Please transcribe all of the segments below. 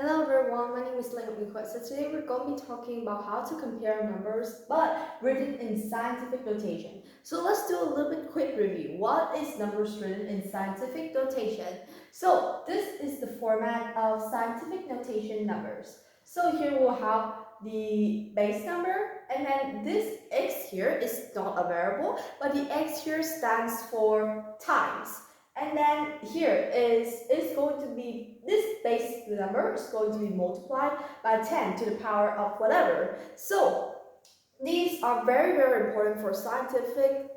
Hello everyone, my name is Leonard Minghui. So today we're going to be talking about how to compare numbers but written in scientific notation. So let's do a little bit quick review. What is numbers written in scientific notation? So this is the format of scientific notation numbers. So here we'll have the base number, and then this x here is not a variable, but the x here stands for times. And then here is going to be, this base number is going to be multiplied by 10 to the power of whatever. So these are very, very important for scientific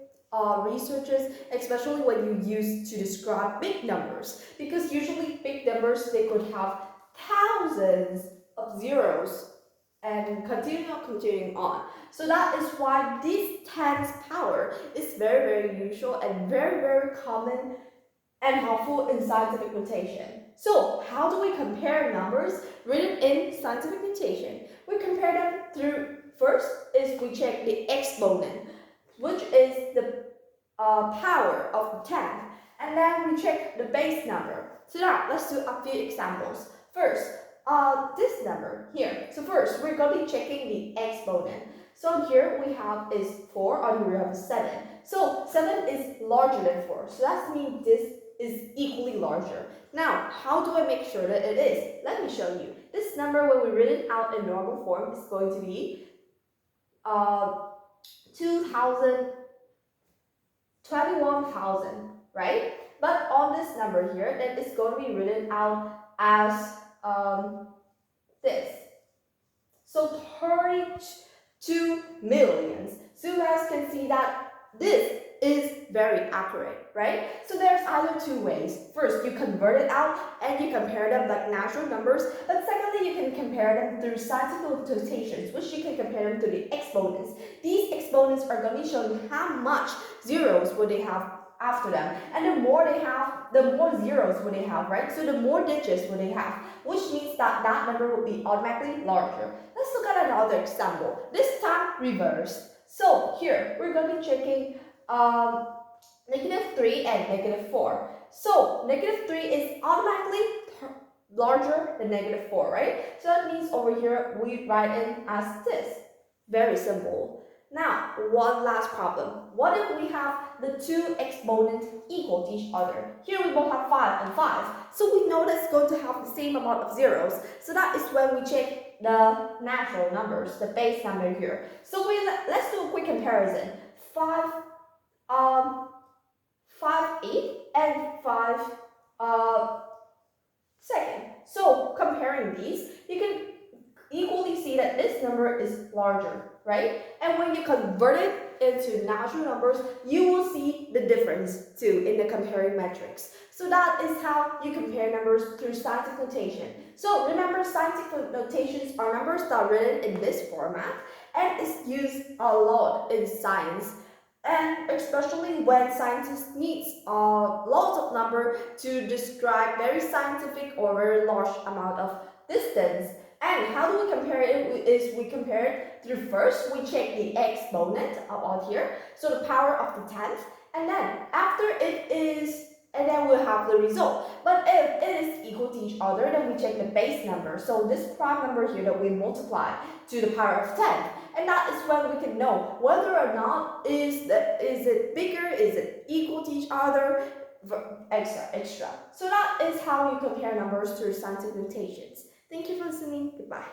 researches, especially when you use to describe big numbers. Because usually big numbers, they could have thousands of zeros and continuing on. So that is why this 10's power is very, very usual and very, very common and helpful in scientific notation. So how do we compare numbers written in scientific notation? We compare them through, first is we check the exponent, which is the power of the 10th, and then we check the base number. So now let's do a few examples. First, this number here. So first we're going to be checking the exponent. So here we have is 4, on here we have 7. So 7 is larger than 4. So that means this is equally larger. Now, how do I make sure that it is? Let me show you. This number, when we read it out in normal form, is going to be 21,000, right? But on this number here, that is going to be written out as this. So 32 millions. So you guys can see that this is very accurate, right? So there's either two ways. First, you convert it out and you compare them like natural numbers. But secondly, you can compare them through scientific notations, which you can compare them to the exponents. These exponents are going to be showing how much zeros would they have after them. And the more they have, the more zeros would they have, right? So the more digits would they have, which means that that number will be automatically larger. Let's look at another example. This time reversed. So here, we're going to be checking -3 and -4. So -3 is automatically larger than -4, right? So that means over here we write in as this. Very simple. Now, one last problem. What if we have the two exponents equal to each other? Here we both have 5 and 5. So we know that's going to have the same amount of zeros. So that is when we check the natural numbers, the base number here. So let's do a quick comparison. 5 8 and 5 second. So comparing these, you can equally see that this number is larger, right? And when you convert it into natural numbers, you will see the difference too in the comparing metrics. So that is how you compare numbers through scientific notation. So remember, scientific notations are numbers that are written in this format and is used a lot in science. And especially when scientists need lots of number to describe very scientific or very large amount of distance. And how do we compare it? Is we compare it through, first we check the exponent out here, so the power of the 10th, and then after it is, and then we'll have the result. But if it is equal to each other, then we check the base number. So this prime number here that we multiply to the power of 10. And that is when we can know whether or not is it bigger, is it equal to each other, etc. So that is how you compare numbers through scientific notations. Thank you for listening. Goodbye.